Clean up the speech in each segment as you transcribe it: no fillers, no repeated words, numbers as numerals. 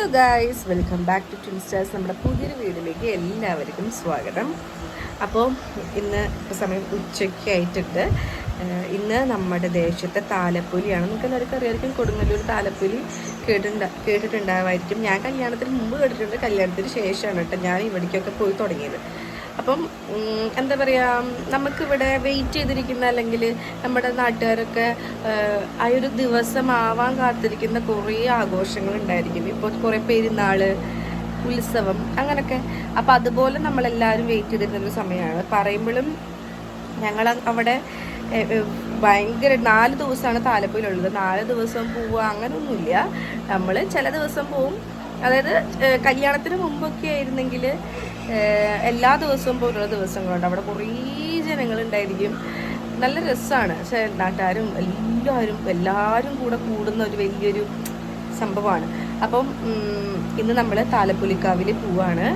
Hello guys, welcome back to Twin Stars. നമ്മുടെ പുതിയൊരു വീഡിയോയിലേക്ക് എല്ലാവർക്കും സ്വാഗതം. അപ്പോൾ ഇന്ന് ഇപ്പോൾ സമയം ഉച്ചയ്ക്കായിട്ടുണ്ട്. ഇന്ന് നമ്മുടെ ദേശത്തെ താലപ്പൊലിയാണ്. നമുക്ക് എല്ലാവർക്കും അറിയാമായിരിക്കും, കൊടുങ്ങല്ലൂർ താലപ്പൊലി കേട്ടിട്ടുണ്ടാവായിരിക്കും. ഞാൻ കല്യാണത്തിന് മുമ്പ് കേട്ടിട്ടുണ്ട്, കല്യാണത്തിന് ശേഷമാണ് കേട്ടോ ഞാൻ ഇവിടേക്കൊക്കെ പോയി തുടങ്ങിയത്. അപ്പം എന്താ പറയുക, നമുക്കിവിടെ വെയിറ്റ് ചെയ്തിരിക്കുന്ന, അല്ലെങ്കിൽ നമ്മുടെ നാട്ടുകാരൊക്കെ ആ ഒരു ദിവസമാവാൻ കാത്തിരിക്കുന്ന കുറേ ആഘോഷങ്ങളുണ്ടായിരിക്കും. ഇപ്പോൾ കുറേ പെരുന്നാൾ, ഉത്സവം, അങ്ങനെയൊക്കെ. അപ്പം അതുപോലെ നമ്മളെല്ലാവരും വെയിറ്റ് ചെയ്തിരുന്നൊരു സമയമാണ്. പറയുമ്പോഴും ഞങ്ങൾ അവിടെ ഭയങ്കര 4 ദിവസമാണ് താലപ്പൊലിയുള്ളത്. 4 ദിവസം പോവുക അങ്ങനെയൊന്നുമില്ല. നമ്മൾ ചില ദിവസം പോവും. അതായത് കല്യാണത്തിന് മുമ്പൊക്കെ ആയിരുന്നെങ്കിൽ എല്ലാ ദിവസവും പോലുള്ള ദിവസങ്ങളുണ്ട്. അവിടെ കുറേ ജനങ്ങളുണ്ടായിരിക്കും. നല്ല രസമാണ്. പക്ഷേ നാട്ടുകാരും എല്ലാവരും കൂടെ കൂടുന്ന ഒരു വലിയൊരു സംഭവമാണ്. അപ്പം ഇന്ന് നമ്മൾ താലപ്പൊലിക്കാവിൽ പോവാണ്.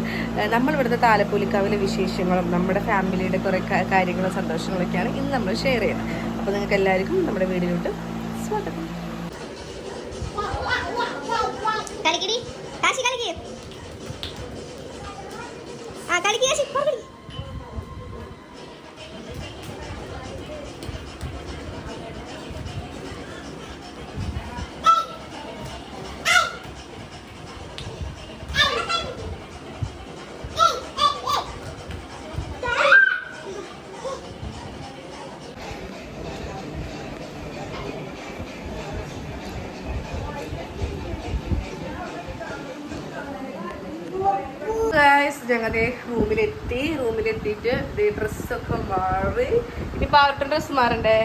നമ്മളിവിടുത്തെ താലപ്പൊലിക്കാവിലെ വിശേഷങ്ങളും നമ്മുടെ ഫാമിലിയുടെ കുറേ കാര്യങ്ങളും സന്തോഷങ്ങളൊക്കെയാണ് ഇന്ന് നമ്മൾ ഷെയർ ചെയ്യുന്നത്. അപ്പോൾ നിങ്ങൾക്ക് എല്ലാവർക്കും നമ്മുടെ വീഡിയോയിലോട്ട് സ്വാഗതം. ഞങ്ങളുടെ റൂമിലെത്തിയിട്ട് ഡ്രസ്സൊക്കെ മാറി. ഇനി പാർട്ടൺ ഡ്രസ്സ് മാറണ്ടേ?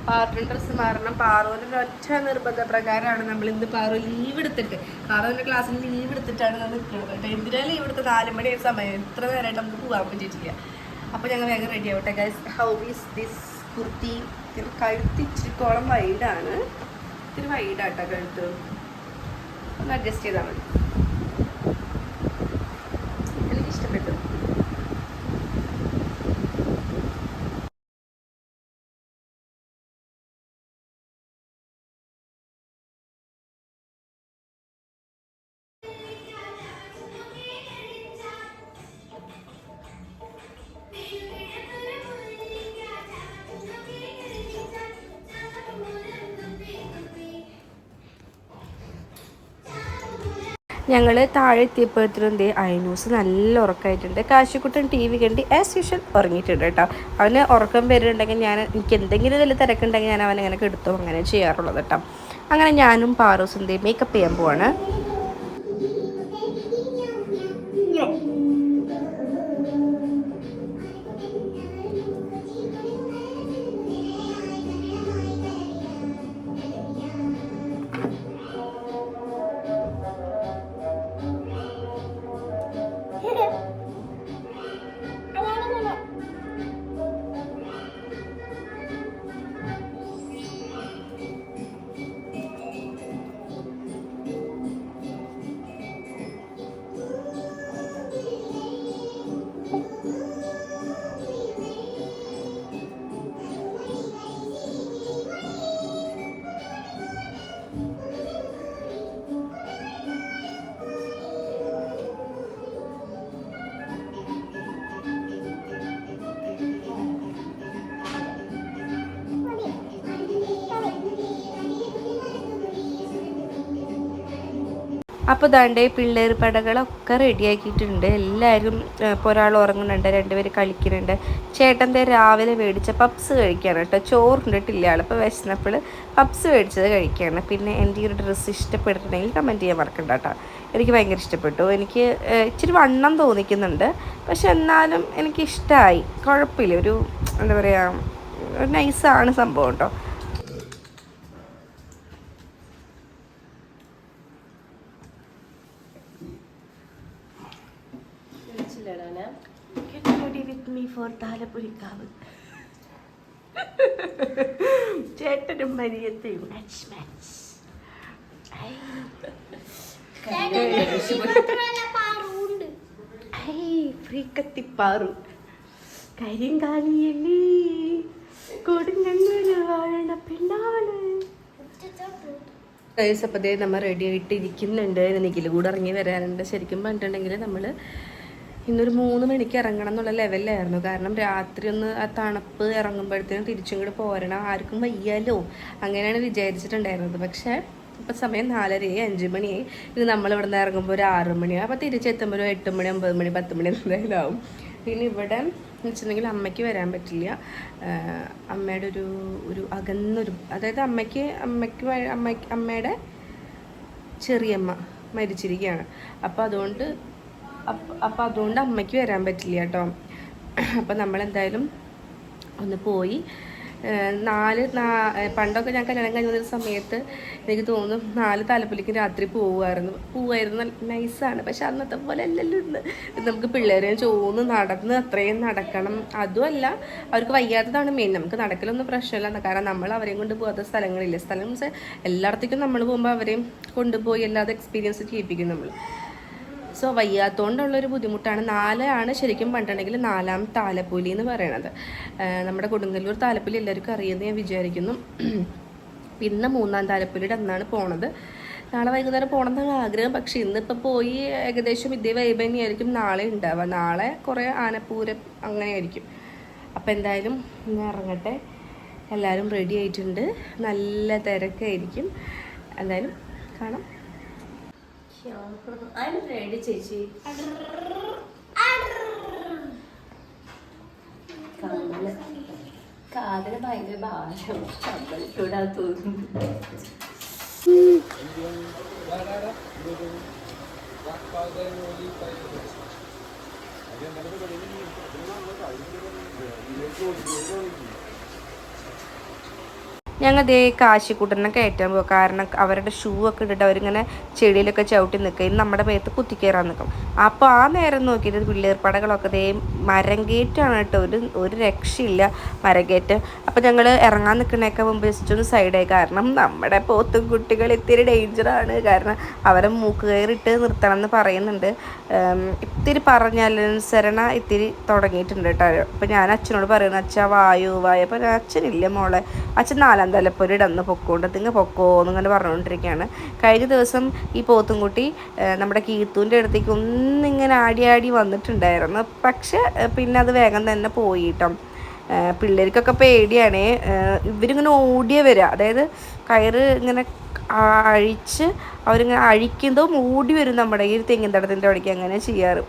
പാർട്ടൺ ഡ്രസ്സ് മാറണം. പാറുവിൻ്റെ ഒറ്റ നിർബന്ധ പ്രകാരമാണ് നമ്മൾ ഇന്ന് പാറു ലീവ് എടുത്തിട്ട്, പാറുവിൻ്റെ ക്ലാസ്സിൽ ലീവ് എടുത്തിട്ടാണ് നമ്മൾ നിൽക്കുന്നത് കേട്ടോ. എന്തിനാ ലീവ് എടുത്ത് 4 മണി സമയം, ഇത്ര നേരമായിട്ട് നമുക്ക് പോകാൻ പറ്റിയിട്ടില്ല. അപ്പോൾ ഞങ്ങൾ വേഗം റെഡി ആവട്ടെ guys. How is this kurti? കഴുത്ത് ഇച്ചിരിക്കോളം വൈഡാണ്. ഇത്തിരി വൈഡാട്ടോ കഴുത്ത്. ഒന്ന് അഡ്ജസ്റ്റ് ചെയ്താൽ മതി. ഇഷ്ടപ്പെട്ടു. ഞങ്ങൾ താഴെ എത്തിയപ്പോഴത്തേനും അയനൂസ് നല്ല ഉറക്കമായിട്ടുണ്ട്. കാശിക്കുട്ടൻ TV കണ്ട് ആസ് യൂഷ്വൽ ഉറങ്ങിയിട്ടുണ്ട് കേട്ടോ. അവന് ഉറക്കം വരുന്നുണ്ടെങ്കിൽ എനിക്ക് എന്തെങ്കിലും ഇതിൽ തിരക്കുണ്ടെങ്കിൽ ഞാൻ അവനങ്ങനെ കെടുത്തും, അങ്ങനെ ചെയ്യാറുള്ളത് കേട്ടോ. അങ്ങനെ ഞാനും പാറൂസും മേക്കപ്പ് ചെയ്യാൻ പോവാണ്. അപ്പോൾ ദാണ്ടേ പിള്ളേർ പടകളൊക്കെ റെഡിയാക്കിയിട്ടുണ്ട്. എല്ലാവരും ഇപ്പോൾ ഒരാൾ ഉറങ്ങുന്നുണ്ട്, 2 പേര് കളിക്കുന്നുണ്ട്. ചേട്ടൻ്റെ രാവിലെ മേടിച്ച പപ്സ് കഴിക്കുകയാണ് കേട്ടോ. ചോറുണ്ടിട്ടില്ല ആൾ. അപ്പോൾ വിശന്നപ്പോൾ പപ്സ് മേടിച്ചത് കഴിക്കുകയാണ്. പിന്നെ എൻ്റെ ഈ ഒരു ഡ്രസ്സ് ഇഷ്ടപ്പെട്ടിട്ടുണ്ടെങ്കിൽ കമൻറ്റ് ചെയ്യാൻ മറക്കണ്ട കേട്ടോ. എനിക്ക് ഭയങ്കര ഇഷ്ടപ്പെട്ടു. എനിക്ക് ഇച്ചിരി വണ്ണം തോന്നിക്കുന്നുണ്ട്, പക്ഷെ എന്നാലും എനിക്കിഷ്ടമായി. കുഴപ്പമില്ല. ഒരു എന്താ പറയുക, നൈസാണ് സംഭവം കേട്ടോ. ചേട്ടനും മരിയത്തെയും ഫ്രീക്കത്തിപ്പാറു കരിങ്കാലിയല്ലേ കൊടുങ്ങല്ലൂര് വാഴണ പെണ്ണാള്. അപ്പതേ നമ്മൾ റെഡി ആയിട്ട് ഇരിക്കുന്നുണ്ട്. നിഖിൽ കൂടെ ഇറങ്ങി വരാനുണ്ട്. ശരിക്കും പറഞ്ഞിട്ടുണ്ടെങ്കിൽ നമ്മൾ ഇന്നൊരു 3 മണിക്ക് ഇറങ്ങണം എന്നുള്ള ലെവലിലായിരുന്നു. കാരണം രാത്രി ഒന്ന് ആ തണുപ്പ് ഇറങ്ങുമ്പോഴത്തേനും തിരിച്ചും കൂടെ പോരണം, ആർക്കും വയ്യാലോ, അങ്ങനെയാണ് വിചാരിച്ചിട്ടുണ്ടായിരുന്നത്. പക്ഷേ ഇപ്പം സമയം 4:30 5 മണിയായി. ഇത് നമ്മളിവിടെ നിന്ന് ഇറങ്ങുമ്പോൾ ഒരു 6 മണിയാവും. അപ്പോൾ തിരിച്ചെത്തുമ്പോൾ ഒരു 8 മണി 9 മണി 10 മണി എന്തായാലും ആവും. പിന്നെ ഇവിടെ എന്ന് വെച്ചിട്ടുണ്ടെങ്കിൽ അമ്മയ്ക്ക് വരാൻ പറ്റില്ല. അമ്മയുടെ ഒരു അകന്നൊരു, അതായത് അമ്മയുടെ ചെറിയമ്മ മരിച്ചിരിക്കുകയാണ്. അപ്പോൾ അതുകൊണ്ട് അമ്മയ്ക്ക് വരാൻ പറ്റില്ല കേട്ടോ. അപ്പോൾ നമ്മളെന്തായാലും ഒന്ന് പോയി പണ്ടൊക്കെ ഞാൻ കല്യാണം കഴിഞ്ഞ സമയത്ത് എനിക്ക് തോന്നുന്നു 4 താലപ്പൊലിക്ക് രാത്രി പോവുമായിരുന്നു. നൈസാണ്. പക്ഷെ അന്നത്തെ പോലെ അല്ലല്ലോ ഇന്ന്. നമുക്ക് പിള്ളേരെ നടന്ന് അത്രയും നടക്കണം. അതുമല്ല, അവർക്ക് വയ്യാത്തതാണ് മെയിൻ. നമുക്ക് നടക്കലൊന്നും പ്രശ്നമില്ല, കാരണം നമ്മൾ അവരെയും കൊണ്ട് പോകാത്ത സ്ഥലങ്ങളില്ല. സ്ഥലം എല്ലായിടത്തേക്കും നമ്മൾ പോകുമ്പോൾ അവരെയും കൊണ്ടുപോയി എല്ലാതെ എക്സ്പീരിയൻസ് ചെയ്യിപ്പിക്കും നമ്മൾ. സോ വയ്യാത്തതുകൊണ്ടുള്ളൊരു ബുദ്ധിമുട്ടാണ്. 4 ആണ് ശരിക്കും പറഞ്ഞിട്ടുണ്ടെങ്കിൽ 4ാം താലപ്പൊലി എന്ന് പറയണത്. നമ്മുടെ കൊടുങ്ങല്ലൂർ താലപ്പൊലി എല്ലാവർക്കും അറിയുമെന്ന് ഞാൻ വിചാരിക്കുന്നു. പിന്നെ 3ാം താലപ്പൊലിയുടെ അന്നാണ് പോണത്. നാളെ വൈകുന്നേരം പോകണമെന്നാണ് ആഗ്രഹം. പക്ഷെ ഇന്നിപ്പോൾ പോയി ഏകദേശം ഇതേ വൈബ് തന്നെയായിരിക്കും നാളെ ഉണ്ടാവുക. നാളെ കുറേ ആനപ്പൂരം അങ്ങനെയായിരിക്കും. അപ്പോൾ എന്തായാലും ഇന്ന് ഇറങ്ങട്ടെ. എല്ലാവരും റെഡി ആയിട്ടുണ്ട്. നല്ല തിരക്കായിരിക്കും. എന്തായാലും കാണാം. I'm ready, ചേച്ചി. കാതിന് ഭയങ്കര ഭാരം ചൂടാ തോന്നുന്നു. ഞങ്ങൾ ദേ കാശിക്കൂട്ടനെ കയറ്റാൻ പോകും. കാരണം അവരുടെ ഷൂ ഒക്കെ ഇട്ടിട്ട് അവരിങ്ങനെ ചെടിയിലൊക്കെ ചവിട്ടി നിൽക്കുക. ഇന്ന് നമ്മുടെ മേത്ത് കുത്തിക്കയറാൻ നിൽക്കും. അപ്പോൾ ആ നേരം നോക്കിയിട്ട് പിള്ളേർപ്പടകളൊക്കെ ദേ മരം കയറ്റാണ് കേട്ടോ. ഒരു രക്ഷയില്ല മരകയറ്റം. അപ്പോൾ ഞങ്ങൾ ഇറങ്ങാൻ നിൽക്കണേക്കെ മുമ്പ് ജസ്റ്റ് ഒന്ന് സൈഡായി. കാരണം നമ്മുടെ പോത്തും കുട്ടികൾ ഇത്തിരി ഡേഞ്ചറാണ്. കാരണം അവരെ മൂക്ക് കയറിയിട്ട് നിർത്തണം എന്ന് പറയുന്നുണ്ട്. ഇത്തിരി പറഞ്ഞാലനുസരണ ഇത്തിരി തുടങ്ങിയിട്ടുണ്ട് കേട്ടോ. അപ്പോൾ ഞാൻ അച്ഛനോട് പറയുന്നു, അച്ഛാ വായു. അപ്പോൾ അച്ഛനില്ല മോളെ, അച്ഛൻ 4ാം താലപ്പൊലിയുടെ അന്ന് പൊക്കോണ്ട് നിങ്ങൾ പൊക്കോ എന്നിങ്ങനെ പറഞ്ഞുകൊണ്ടിരിക്കുകയാണ്. കഴിഞ്ഞ ദിവസം ഈ പോത്തുംകുട്ടി നമ്മുടെ കീത്തൂൻ്റെ അടുത്തേക്ക് ഒന്നിങ്ങനെ ആടി വന്നിട്ടുണ്ടായിരുന്നു. പക്ഷെ പിന്നെ അത് വേഗം തന്നെ പോയി കേട്ടോ. പിള്ളേർക്കൊക്കെ പേടിയാണ്. ഇവരിങ്ങനെ ഓടിയ വരിക, അതായത് കയറ് ഇങ്ങനെ അഴിച്ച് അവരിങ്ങനെ അഴിക്കുന്നതും ഓടി വരും നമ്മുടെ ഈ തെങ്ങിൻ തടത്തിൻ്റെ അവിടേക്ക്. അങ്ങനെ ചെയ്യാറ്.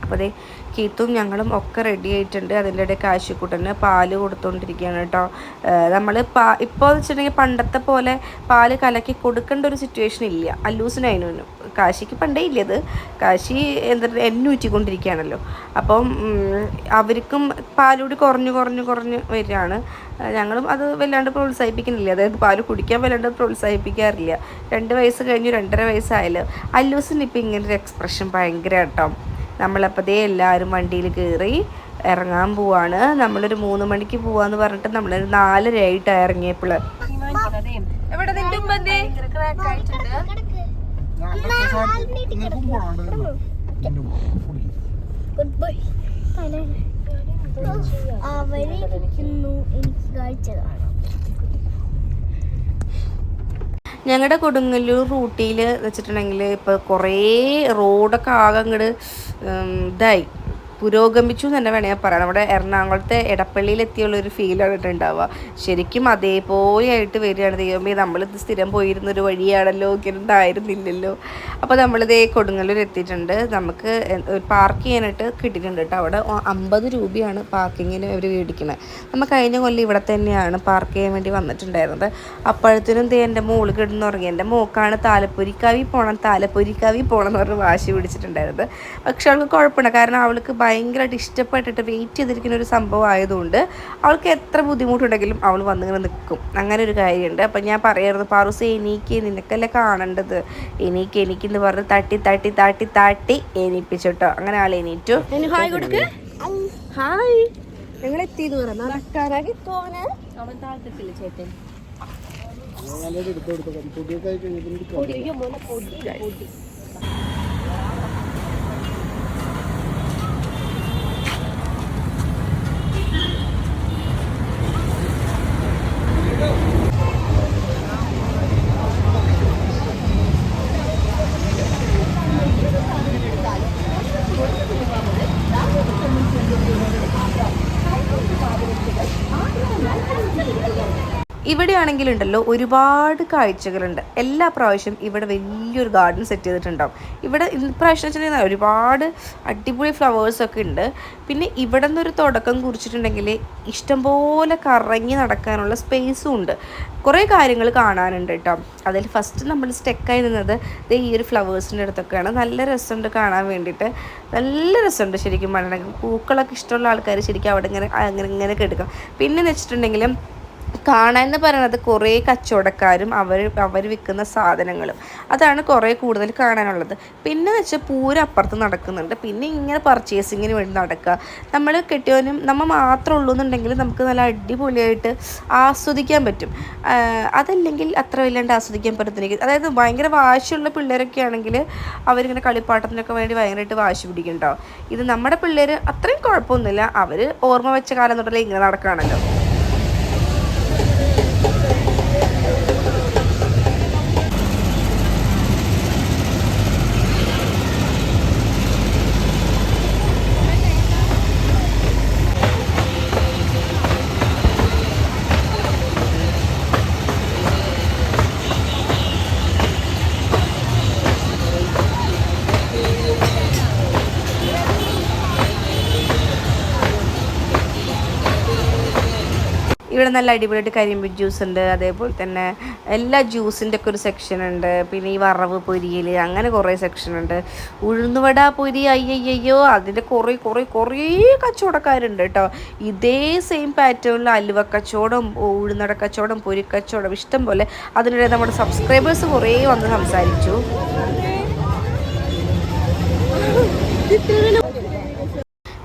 അപ്പോൾ അതേ കീത്തും ഞങ്ങളും ഒക്കെ റെഡി ആയിട്ടുണ്ട്. അതിൻ്റെ ഇടയിൽ കാശിക്കൂട്ടന് പാല് കൊടുത്തുകൊണ്ടിരിക്കുകയാണ് കേട്ടോ. നമ്മൾ ഇപ്പോൾ എന്ന് വെച്ചിട്ടുണ്ടെങ്കിൽ പണ്ടത്തെ പോലെ പാല് കലക്കി കൊടുക്കേണ്ട ഒരു സിറ്റുവേഷൻ ഇല്ല. അല്ലൂസിനും കാശിക്ക് പണ്ടേ ഇല്ലത്. കാശി എണ്ണൂറ്റിക്കൊണ്ടിരിക്കുകയാണല്ലോ. അപ്പം അവർക്കും പാലുകൂടി കുറഞ്ഞ് വരികയാണ്. ഞങ്ങളും അത് വല്ലാണ്ട് പ്രോത്സാഹിപ്പിക്കുന്നില്ല. അതായത് പാല് കുടിക്കാൻ വല്ലാണ്ട് പ്രോത്സാഹിപ്പിക്കാറില്ല. 2 വയസ്സ് കഴിഞ്ഞു, 2.5 വയസ്സായാലും. അല്ലൂസിന് ഇപ്പം ഇങ്ങനൊരു എക്സ്പ്രഷൻ ഭയങ്കര കേട്ടോ. നമ്മളപ്പോൾ എല്ലാവരും വണ്ടിയിൽ കയറി ഇറങ്ങാൻ പോവാണ്. നമ്മളൊരു 3 മണിക്ക് പോവാന്ന് പറഞ്ഞിട്ട് നമ്മളൊരു 4:30 ആയിട്ടാണ് ഇറങ്ങിയപ്പോൾ. ഞങ്ങളുടെ കൊടുങ്ങല്ലൂർ റൂട്ടിൽ വെച്ചിട്ടുണ്ടെങ്കിൽ ഇപ്പോൾ കുറേ റോഡൊക്കെ ആകെ അങ്ങോട്ട് ഇതായി പുരോഗമിച്ചു എന്ന് തന്നെ വേണമെങ്കിൽ പറയാം. നമ്മുടെ എറണാകുളത്തെ എടപ്പള്ളിയിലെത്തിയുള്ളൊരു ഫീലാണ് ഉണ്ടാവുക. ശരിക്കും അതേപോലെ ആയിട്ട് വരികയാണ്. ദൈവമേ, നമ്മളിത് സ്ഥിരം പോയിരുന്നൊരു വഴിയാണല്ലോ, ഇങ്ങനെയുണ്ടായിരുന്നില്ലല്ലോ. അപ്പോൾ നമ്മളിതേ കൊടുങ്ങല്ലൂർ എത്തിയിട്ടുണ്ട്. നമുക്ക് പാർക്ക് ചെയ്യാനായിട്ട് കിട്ടിയിട്ടുണ്ട് കേട്ടോ. അവിടെ 50 രൂപയാണ് പാർക്കിങ്ങിന് അവർ മേടിക്കുന്നത്. നമ്മൾ കഴിഞ്ഞ കൊല്ലം ഇവിടെ തന്നെയാണ് പാർക്ക് ചെയ്യാൻ വേണ്ടി വന്നിട്ടുണ്ടായിരുന്നത്. അപ്പോഴത്തേനും എൻ്റെ മോള് കിടന്നുറങ്ങി. എൻ്റെ മോക്കാണ് താലപ്പൊലിക്കാവി പോകണം എന്ന് പറഞ്ഞ് വാശി പിടിച്ചിട്ടുണ്ടായിരുന്നത്. പക്ഷെ അവൾക്ക് കുഴപ്പമില്ല. കാരണം അവൾക്ക് ഭയങ്കരമായിട്ട് ഇഷ്ടപ്പെട്ടിട്ട് വെയിറ്റ് ചെയ്തിരിക്കുന്ന ഒരു സംഭവം ആയതുകൊണ്ട് അവൾക്ക് എത്ര ബുദ്ധിമുട്ടുണ്ടെങ്കിലും അവൾ വന്നിങ്ങനെ നിൽക്കും. അങ്ങനെ ഒരു കാര്യമുണ്ട്. അപ്പം ഞാൻ പറയായിരുന്നു, പാറൂസ് എനിക്ക് നിനക്കല്ലേ കാണേണ്ടത്, എനിക്കെന്ന് പറഞ്ഞ് തട്ടി എണീപ്പിച്ചോട്ടോ. അങ്ങനെ ആൾ എണീറ്റു. ഹായ് കൊടുക്ക്. ഹായ്, ഞങ്ങൾ എത്തിയത് നടക്കാനാക്കി പോന്. അവൻ താഴ്ത്തിട്ടില്ല ചേട്ടൻ. ഇവിടെയാണെങ്കിലുണ്ടല്ലോ ഒരുപാട് കാഴ്ചകളുണ്ട്. എല്ലാ പ്രാവശ്യം ഇവിടെ വലിയൊരു ഗാർഡൻ സെറ്റ് ചെയ്തിട്ടുണ്ടാവും. ഇവിടെ ഇപ്രാവശ്യം വെച്ചിട്ടുണ്ടെങ്കിൽ ഒരുപാട് അടിപൊളി ഫ്ലവേഴ്സൊക്കെ ഉണ്ട്. പിന്നെ ഇവിടെ നിന്നൊരു തുടക്കം കുറിച്ചിട്ടുണ്ടെങ്കിൽ ഇഷ്ടംപോലെ കറങ്ങി നടക്കാനുള്ള സ്പേസും ഉണ്ട്. കുറേ കാര്യങ്ങൾ കാണാനുണ്ട് കേട്ടോ. അതിൽ ഫസ്റ്റ് നമ്മൾ സ്റ്റെക്കായി നിന്നത് ഈ ഒരു ഫ്ലവേഴ്സിൻ്റെ അടുത്തൊക്കെയാണ്. നല്ല രസമുണ്ട് കാണാൻ വേണ്ടിയിട്ട്, നല്ല രസമുണ്ട് ശരിക്കും പറഞ്ഞിട്ടുണ്ടെങ്കിൽ. പൂക്കളൊക്കെ ഇഷ്ടമുള്ള ആൾക്കാർ ശരിക്കും അവിടെ ഇങ്ങനെയൊക്കെ എടുക്കാം. പിന്നെ വെച്ചിട്ടുണ്ടെങ്കിലും കാണാൻ എന്ന് പറയുന്നത് കുറേ കച്ചവടക്കാരും അവർ വിൽക്കുന്ന സാധനങ്ങളും അതാണ് കുറേ കൂടുതൽ കാണാനുള്ളത്. പിന്നെ വെച്ചാൽ പൂരം അപ്പുറത്ത് നടക്കുന്നുണ്ട്. പിന്നെ ഇങ്ങനെ പർച്ചേസിങ്ങിന് വേണ്ടി നടക്കുക. നമ്മൾ കെട്ടിയവനും നമ്മൾ മാത്രമേ ഉള്ളൂ എന്നുണ്ടെങ്കിൽ നമുക്ക് നല്ല അടിപൊളിയായിട്ട് ആസ്വദിക്കാൻ പറ്റും. അതല്ലെങ്കിൽ അത്ര വല്ലാണ്ട് ആസ്വദിക്കാൻ പറ്റത്തില്ല. അതായത് ഭയങ്കര വാശിയുള്ള പിള്ളേരൊക്കെ ആണെങ്കിൽ അവരിങ്ങനെ കളിപ്പാട്ടത്തിനൊക്കെ വേണ്ടി ഭയങ്കരമായിട്ട് വാശി പിടിക്കുന്നുണ്ടാവും. ഇത് നമ്മുടെ പിള്ളേർ അത്രയും കുഴപ്പമൊന്നുമില്ല. അവർ ഓർമ്മ വെച്ച കാലം തൊട്ടല്ലേ ഇങ്ങനെ നടക്കുകയാണല്ലോ. ഇവിടെ നല്ല അടിപൊളിയായിട്ട് കരിമ്പിൻ ജ്യൂസ് ഉണ്ട്. അതേപോലെ തന്നെ എല്ലാ ജ്യൂസിൻ്റെ ഒക്കെ ഒരു സെക്ഷൻ ഉണ്ട്. പിന്നെ ഈ വറവ് പൊരിയിൽ അങ്ങനെ കുറേ സെക്ഷൻ ഉണ്ട്. ഉഴുന്നുവട പൊരി അയ്യയ്യോ അതിൻ്റെ കുറേ കുറേ കുറേ കച്ചവടക്കാരുണ്ട് കേട്ടോ. ഇതേ സെയിം പാറ്റേണിൽ അലുവ കച്ചവടം, ഉഴുന്നട കച്ചവടം, പൊരിക്കച്ചവടം ഇഷ്ടം പോലെ. അതിനിടെ നമ്മുടെ സബ്സ്ക്രൈബേഴ്സ് കുറേ വന്ന് സംസാരിച്ചു.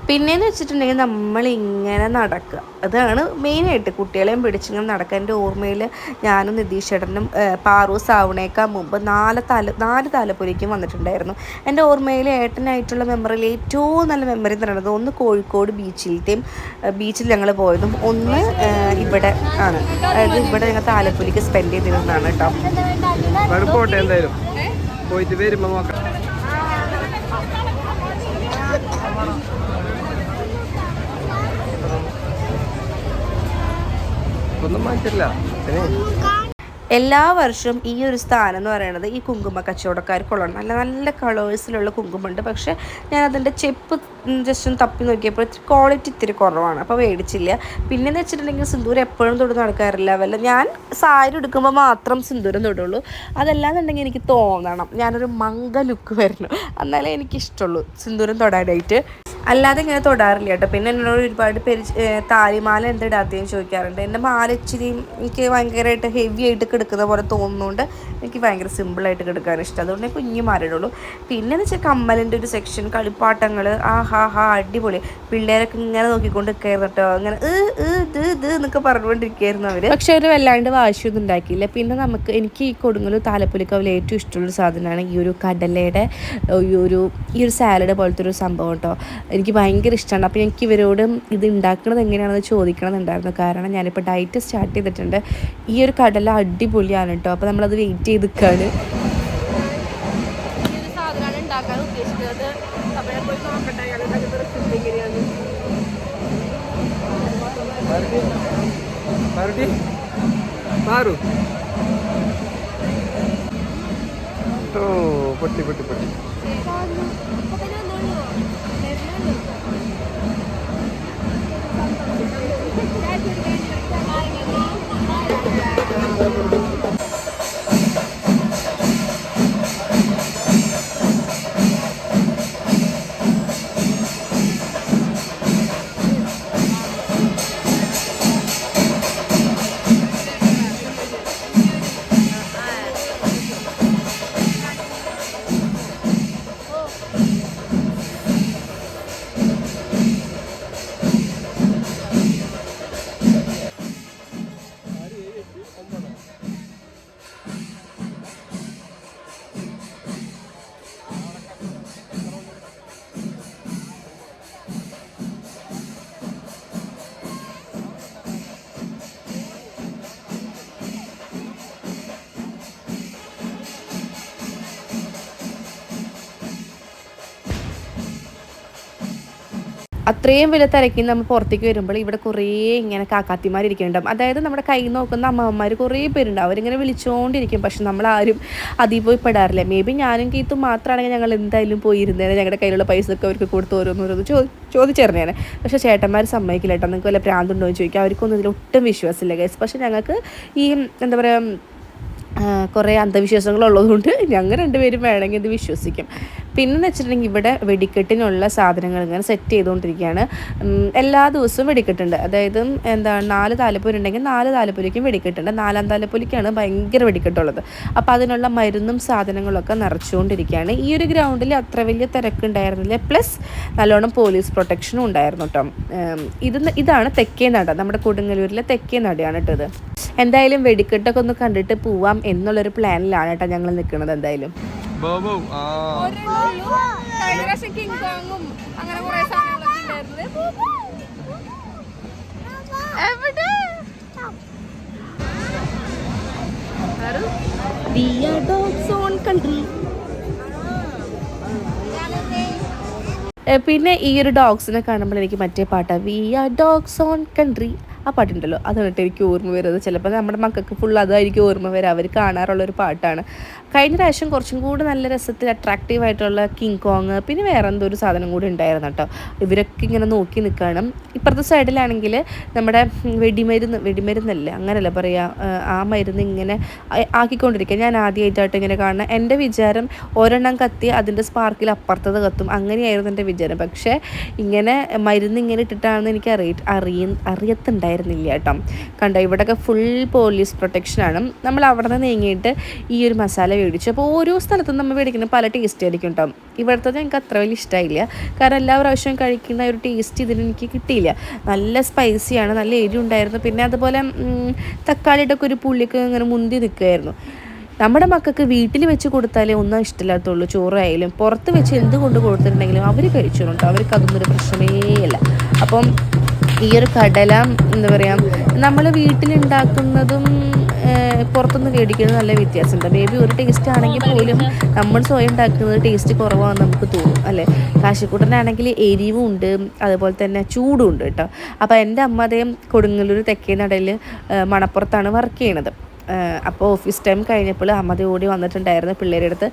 പിന്നെയെന്ന് വെച്ചിട്ടുണ്ടെങ്കിൽ നമ്മളിങ്ങനെ നടക്കുക, അതാണ് മെയിനായിട്ട്. കുട്ടികളെയും പിടിച്ചിങ്ങനെ നടക്കുക. എൻ്റെ ഓർമ്മയിൽ ഞാനും നിതീഷ് ചേട്ടനും പാറു സാവണേക്കാൾ മുമ്പ് നാല് താലപ്പൊലിക്കും വന്നിട്ടുണ്ടായിരുന്നു. എൻ്റെ ഓർമ്മയിൽ ഏട്ടനായിട്ടുള്ള മെമ്മറിയിൽ ഏറ്റവും നല്ല മെമ്മറി എന്ന് പറയുന്നത് ഒന്ന് കോഴിക്കോട് ബീച്ചിൽ ഞങ്ങൾ പോയതും ഒന്ന് ഇവിടെ ആണ്. അതായത് ഇവിടെ ഞങ്ങൾ താലപ്പൊലിക്ക് സ്പെൻഡ് ചെയ്തിരുന്നതാണ് കേട്ടോ. എന്തായാലും പോയിട്ട് വരുമ്പോൾ നോക്കാം. ഒന്നും മാറ്റില്ല. എല്ലാ വർഷവും ഈ ഒരു സ്ഥാനം എന്ന് പറയുന്നത് ഈ കുങ്കുമ കച്ചവടക്കാർക്കുള്ളതാണ്. നല്ല നല്ല കളേഴ്സിലുള്ള കുങ്കുമമുണ്ട്. പക്ഷേ ഞാൻ അതിൻ്റെ ചെപ്പ് ജസ്റ്റ് ഒന്ന് തപ്പി നോക്കിയപ്പോൾ ക്വാളിറ്റി ഇത്തിരി കുറവാണ്, അപ്പോൾ മേടിച്ചില്ല. പിന്നെയെന്ന് വെച്ചിട്ടുണ്ടെങ്കിൽ സിന്ദൂരം എപ്പോഴും തൊട്ട് നടക്കാറില്ല. ഞാൻ സാരി എടുക്കുമ്പോൾ മാത്രം സിന്ദൂരം തൊടുള്ളൂ. അതല്ലാന്നുണ്ടെങ്കിൽ എനിക്ക് തോന്നണം ഞാനൊരു മങ്ക ലുക്ക് വരണം, എന്നാലേ എനിക്കിഷ്ടമുള്ളൂ സിന്ദൂരം തൊടാനായിട്ട്. അല്ലാതെ ഇങ്ങനെ തൊടാറില്ല കേട്ടോ. പിന്നെ എന്നോട് ഒരുപാട് പേര് താലിമാല എന്തിടാത്തേന്ന് ചോദിക്കാറുണ്ട്. എൻ്റെ മാല ഇച്ചിരി എനിക്ക് ഭയങ്കരമായിട്ട് ഹെവി ആയിട്ട് കിടക്കുന്ന പോലെ തോന്നുന്നതുകൊണ്ട് എനിക്ക് ഭയങ്കര സിമ്പിളായിട്ട് കിടക്കാൻ ഇഷ്ടം. അതുകൊണ്ട് ഞാൻ കുഞ്ഞു മാലിടുള്ളൂ. പിന്നെന്ന് വെച്ചാൽ കമ്മലിൻ്റെ ഒരു സെക്ഷൻ, കളിപ്പാട്ടങ്ങൾ, അടിപൊളി. പിള്ളേരൊക്കെ ഇങ്ങനെ നോക്കിക്കൊണ്ട് നിൽക്കായിരുന്നു കേട്ടോ. അങ്ങനെ ഇത് എന്നൊക്കെ പറഞ്ഞുകൊണ്ടിരിക്കുകയായിരുന്നു അവർ. പക്ഷെ അവർ വല്ലാണ്ട് വാശിയൊന്നും ഉണ്ടാക്കിയില്ല. പിന്നെ എനിക്ക് ഈ കൊടുങ്ങല്ലൂർ താലപ്പൊലിക്കാവിൽ ഏറ്റവും ഇഷ്ടമുള്ളൊരു സാധനമാണ് ഈ ഒരു കടലയുടെ ഈ ഒരു സാലഡ് പോലത്തെ ഒരു സംഭവം കേട്ടോ. എനിക്ക് ഭയങ്കര ഇഷ്ടമാണ്. അപ്പോൾ എനിക്ക് ഇവരോട് ഇത് ഉണ്ടാക്കുന്നത് എങ്ങനെയാണെന്ന് ചോദിക്കണമെന്നുണ്ടായിരുന്നു. കാരണം ഞാനിപ്പോൾ ഡയറ്റ് സ്റ്റാർട്ട് ചെയ്തിട്ടുണ്ട്. ഈ ഒരു കടല അടിപൊളിയാണ് കേട്ടോ. അപ്പോൾ നമ്മളത് വെയിറ്റ് ചെയ്ത് നിൽക്കുകയാണ്. ഈ ഒരു സാധനമാണ് ഉണ്ടാക്കാൻ ഉദ്ദേശിക്കുന്നത്. അപ്പോൾ ഞാൻ പോയി നോക്കട്ടെ ഞങ്ങളുടെ റെസിപ്പി എങ്ങനെയാണ്. പൊട്ടി പൊട്ടി പൊട്ടി അത്രയും വലിയ തിരക്കിൽ നമ്മൾ പുറത്തേക്ക് വരുമ്പോൾ ഇവിടെ കുറേ ഇങ്ങനെ കാക്കാത്തിമാരിക്കുന്നുണ്ടാവും. അതായത് നമ്മുടെ കൈ നോക്കുന്ന അമ്മമാർ കുറേ പേരുണ്ടാവും. അവരിങ്ങനെ വിളിച്ചുകൊണ്ടിരിക്കും. പക്ഷെ നമ്മളാരും അതിൽ പോയി പെടാറില്ല. മേ ബി ഞാനും കീത്തും മാത്രമാണെങ്കിൽ ഞങ്ങൾ എന്തായാലും പോയിരുന്നേനെ. ഞങ്ങളുടെ കയ്യിലുള്ള പൈസ ഒക്കെ അവർക്ക് കൊടുത്ത് ഓരോന്നോരോന്ന് ചോദിച്ചറിഞ്ഞേനെ. പക്ഷേ ചേട്ടന്മാർ സമ്മതിക്കില്ല കേട്ടോ. നിങ്ങൾക്ക് വല്ല പ്രാന്തുണ്ടോ എന്ന് ചോദിക്കുക. അവർക്കൊന്നും ഇതിൽ ഒട്ടും വിശ്വാസമില്ല ഗൈസ്. പക്ഷേ ഞങ്ങൾക്ക് ഈ എന്താ പറയുക കുറേ അന്ധവിശ്വാസങ്ങളുള്ളതുകൊണ്ട് ഞങ്ങൾ രണ്ടുപേരും വേണമെങ്കിൽ ഇത് വിശ്വസിക്കും. പിന്നെന്ന് വെച്ചിട്ടുണ്ടെങ്കിൽ ഇവിടെ വെടിക്കെട്ടിനുള്ള സാധനങ്ങൾ ഇങ്ങനെ സെറ്റ് ചെയ്തുകൊണ്ടിരിക്കുകയാണ്. എല്ലാ ദിവസവും വെടിക്കെട്ടുണ്ട്. അതായത് എന്താണ് 4 താലപ്പൊലിയുണ്ടെങ്കിൽ 4 താലപ്പൊലിക്കും വെടിക്കെട്ടുണ്ട്. 4-ാം താലപ്പൊലിക്കാണ് ഭയങ്കര വെടിക്കെട്ടുള്ളത്. അപ്പോൾ അതിനുള്ള മരുന്നും സാധനങ്ങളൊക്കെ നിറച്ചുകൊണ്ടിരിക്കുകയാണ്. ഈ ഒരു ഗ്രൗണ്ടിൽ അത്ര വലിയ തിരക്കുണ്ടായിരുന്നില്ല. പ്ലസ് നല്ലോണം പോലീസ് പ്രൊട്ടക്ഷനും ഉണ്ടായിരുന്നു കേട്ടോ. ഇതാണ് തെക്കേ നട. നമ്മുടെ കൊടുങ്ങല്ലൂരിലെ തെക്കേ നടയാണ് കേട്ടോ ഇത്. എന്തായാലും വെടിക്കെട്ടൊക്കെ ഒന്ന് കണ്ടിട്ട് പോവാം എന്നുള്ളൊരു പ്ലാനിലാണ് കേട്ടോ ഞങ്ങൾ നിൽക്കുന്നത്. എന്തായാലും പിന്നെ ഈ ഒരു ഡോഗ്സിനെ കാണുമ്പോൾ എനിക്ക് മറ്റേ പാട്ടാ we are dogs on country ആ പാട്ടുണ്ടല്ലോ, അതാണ് എനിക്ക് ഓർമ്മ വരുന്നത്. ചിലപ്പോൾ നമ്മുടെ മക്കൾക്ക് ഫുൾ അതായിരിക്കും ഓർമ്മ വരിക. അവർ കാണാറുള്ളൊരു പാട്ടാണ്. കഴിഞ്ഞ പ്രാവശ്യം കുറച്ചും കൂടി നല്ല രസത്തിൽ അട്രാക്റ്റീവായിട്ടുള്ള കിങ് കോങ്, പിന്നെ വേറെ എന്തോ ഒരു സാധനം കൂടി ഉണ്ടായിരുന്നു കേട്ടോ. ഇവരൊക്കെ ഇങ്ങനെ നോക്കി നിൽക്കണം. ഇപ്പുറത്തെ സൈഡിലാണെങ്കിൽ നമ്മുടെ വെടിമരുന്നല്ലേ അങ്ങനെയല്ല പറയുക, ആ മരുന്ന് ഇങ്ങനെ ആക്കിക്കൊണ്ടിരിക്കുക. ഞാൻ ആദ്യമായിട്ടായിട്ട് ഇങ്ങനെ കാണുന്നത്. എൻ്റെ വിചാരം ഒരെണ്ണം കത്തി അതിൻ്റെ സ്പാർക്കിൽ അപ്പുറത്തത് കത്തും, അങ്ങനെയായിരുന്നു എൻ്റെ വിചാരം. പക്ഷേ ഇങ്ങനെ മരുന്ന് ഇങ്ങനെ ഇട്ടിട്ടാണെന്ന് എനിക്ക് അറിയത്തുണ്ടായിരുന്നില്ല കേട്ടോ. കണ്ടോ ഇവിടെയൊക്കെ ഫുൾ പോലീസ് പ്രൊട്ടക്ഷനാണ്. നമ്മൾ അവിടെ നിന്ന് നീങ്ങിയിട്ട് ഈ ഒരു മസാല മേടിച്ചു. അപ്പോൾ ഓരോ സ്ഥലത്തും നമ്മൾ മേടിക്കുന്നത് പല ടേസ്റ്റ് ആയിരിക്കും കേട്ടോ. ഇവിടുത്തെ എനിക്ക് അത്ര വലിയ ഇഷ്ടമായില്ല. കാരണം എല്ലാ പ്രാവശ്യവും കഴിക്കുന്ന ഒരു ടേസ്റ്റ് ഇതിന് എനിക്ക് കിട്ടിയില്ല. നല്ല സ്പൈസിയാണ്, നല്ല എരിവുണ്ടായിരുന്നു. പിന്നെ അതുപോലെ തക്കാളിയുടെ ഒക്കെ ഒരു പുള്ളിയൊക്കെ ഇങ്ങനെ മുന്തി നിൽക്കുമായിരുന്നു. നമ്മുടെ മക്കൾക്ക് വീട്ടിൽ വെച്ച് കൊടുത്താലേ ഒന്നും ഇഷ്ടമില്ലാത്തുള്ളൂ. ചോറായാലും പുറത്ത് വെച്ച് എന്തുകൊണ്ട് കൊടുത്തിട്ടുണ്ടെങ്കിലും അവർ കഴിച്ചോളും കേട്ടോ. അവർക്ക് അതൊന്നും ഒരു പ്രശ്നമേ അല്ല. അപ്പം ഈ ഒരു കടല എന്താ പറയുക, നമ്മൾ വീട്ടിലുണ്ടാക്കുന്നതും പുറത്തുനിന്ന് മേടിക്കുന്നത് നല്ല വ്യത്യാസമുണ്ട്. മേ ബി ഒരു ടേസ്റ്റ് ആണെങ്കിൽ പോലും നമ്മൾ സ്വയം ഉണ്ടാക്കുന്നത് ടേസ്റ്റ് കുറവാണെന്ന് നമുക്ക് തോന്നും അല്ലേ. കാശിക്കൂട്ടനാണെങ്കിൽ എരിവും ഉണ്ട്, അതുപോലെ തന്നെ ചൂടും ഉണ്ട് കേട്ടോ. അപ്പോൾ എൻ്റെ അമ്മ അതേ കൊടുങ്ങല്ലൂർ തെക്കേ നടയിൽ മണപ്പുറത്താണ് വർക്ക് ചെയ്യണത്. അപ്പോൾ ഓഫീസ് ടൈം കഴിഞ്ഞപ്പോൾ അമ്മ ഓടി വന്നിട്ടുണ്ടായിരുന്നു പിള്ളേരുടെ അടുത്ത്.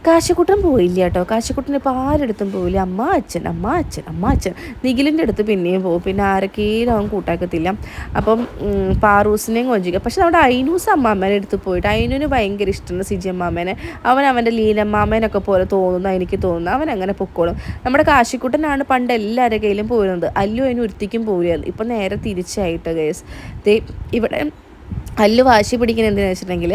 കാശിക്കുട്ടൻ പോയില്ല കേട്ടോ. കാശിക്കുട്ടൻ ഇപ്പോൾ ആരെടുത്തും പോയില്ല. അമ്മ അച്ഛൻ നിഖിലിൻ്റെ അടുത്ത് പിന്നെയും പോകും. പിന്നെ ആരൊക്കെയും അവൻ കൂട്ടാക്കത്തില്ല. അപ്പം പാറൂസിനെയും കൊഞ്ചിക്കുക. പക്ഷെ നമ്മുടെ ഐനൂസ് അമ്മാമ്മേനെ എടുത്ത് പോയിട്ട് ഐനൂന് ഭയങ്കര ഇഷ്ടമാണ് സിജി അമ്മാമ്മേനെ. അവൻ്റെ ലീലമ്മാമ്മേനൊക്കെ പോലെ തോന്നുന്നു, എനിക്ക് തോന്നുന്നു. അവൻ അങ്ങനെ പൊക്കോളും. നമ്മുടെ കാശിക്കുട്ടനാണ് പണ്ട് എല്ലാവരുടെ കയ്യിലും പോരുന്നത്. അല്ലു അതിന് ഒരുത്തിക്കും പോരുകയായിരുന്നു. ഇപ്പം നേരെ തിരിച്ചായിട്ട് ഗേസ് ഇവിടെ അല്ലു വാശി പിടിക്കുന്നത് എന്തിനാണെന്ന് വെച്ചിട്ടുണ്ടെങ്കിൽ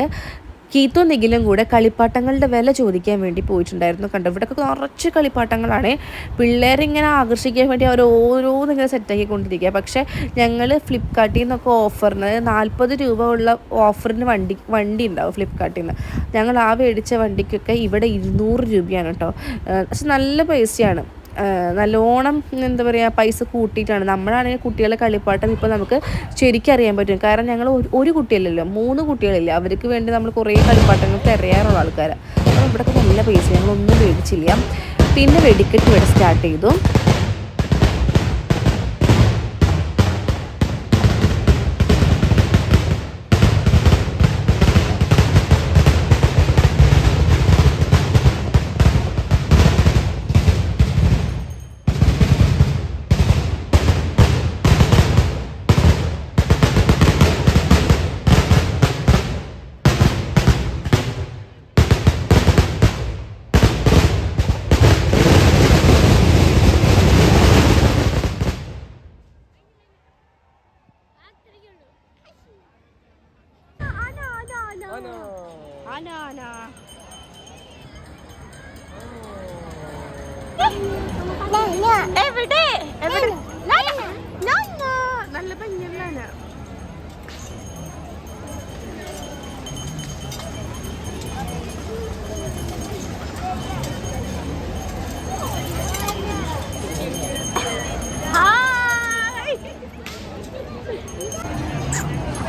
കീത്തോ നിഖിലും കൂടെ കളിപ്പാട്ടങ്ങളുടെ വില ചോദിക്കാൻ വേണ്ടി പോയിട്ടുണ്ടായിരുന്നു. കണ്ടോ ഇവിടെയൊക്കെ നിറച്ച് കളിപ്പാട്ടങ്ങളാണ്. പിള്ളേരിങ്ങനെ ആകർഷിക്കാൻ വേണ്ടി അവർ ഓരോന്നിങ്ങനെ സെറ്റാക്കിക്കൊണ്ടിരിക്കുക. പക്ഷേ ഞങ്ങൾ ഫ്ലിപ്കാർട്ടിൽ നിന്നൊക്കെ ഓഫറിന് 40 രൂപ ഉള്ള ഓഫറിന് വണ്ടി ഉണ്ടാവും ഫ്ലിപ്കാർട്ടിൽ നിന്ന്. ഞങ്ങൾ ആ മേടിച്ച വണ്ടിക്കൊക്കെ ഇവിടെ 200 രൂപയാണ് കേട്ടോ. പക്ഷെ നല്ല പൈസയാണ്. നല്ലോണം എന്താ പറയുക പൈസ കൂട്ടിയിട്ടാണ്. നമ്മളാണെങ്കിൽ കുട്ടികളെ കളിപ്പാട്ടം ഇപ്പോൾ നമുക്ക് ശരിക്കും അറിയാൻ പറ്റും. കാരണം ഞങ്ങൾ ഒരു കുട്ടിയല്ലല്ലോ, 3 കുട്ടികളില്ല. അവർക്ക് വേണ്ടി നമ്മൾ കുറേ കളിപ്പാട്ടങ്ങൾ തിരയാറുള്ള ആൾക്കാരാണ്. അപ്പോൾ ഇവിടെയൊക്കെ നല്ല പൈസ, ഞങ്ങളൊന്നും മേടിച്ചില്ല. പിന്നെ വെടിക്കെട്ട് ഇവിടെ സ്റ്റാർട്ട് ചെയ്തു. നല്ല ഭംഗിയല്ല.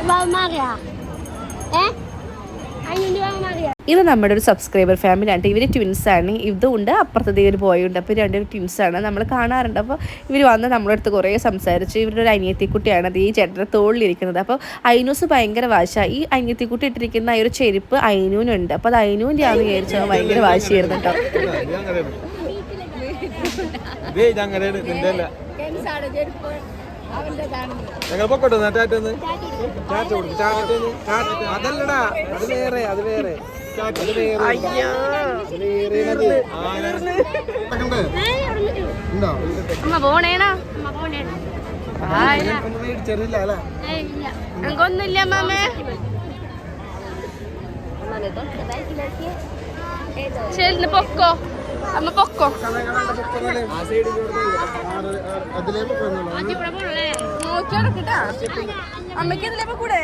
Wow, Maria. Ayun di ba, Maria? ഇത് നമ്മുടെ ഒരു സബ്സ്ക്രൈബർ ഫാമിലി ആണ്. ഇവർ ട്വിൻസാണ്. ഇതുണ്ട്, അപ്പുറത്തതേ ഒരു ബോയ് ഉണ്ട്. അപ്പോൾ രണ്ടും ട്വിൻസാണ്. നമ്മൾ കാണാറുണ്ട്. അപ്പോൾ ഇവർ വന്ന് നമ്മുടെ അടുത്ത് കുറേ സംസാരിച്ച്. ഇവരുടെ ഒരു അനിയത്തിക്കുട്ടിയാണ് അത് ഈ ചേട്ടൻ്റെ തോളിലിരിക്കുന്നത്. അപ്പോൾ അയിനൂസ് ഭയങ്കര വാശ. ഈ അനിയത്തിക്കുട്ടി ഇട്ടിരിക്കുന്ന ആ ഒരു ചെരുപ്പ് അയിനൂനുണ്ട്. അപ്പോൾ അത് അയിനൂൻ്റെ ആണെന്ന് വിചാരിച്ചാൽ ഭയങ്കര വാശിയായിരുന്നു കേട്ടോ. അതല്ലടാ, അത് വേറെ, അത് വേറെ. ഒന്നുമില്ല മാമേ. ശരി പൊക്കോ അമ്മ പൊക്കോ. നോക്കിയാ അമ്മക്ക് ഇതിലേപ്പോ കൂടെ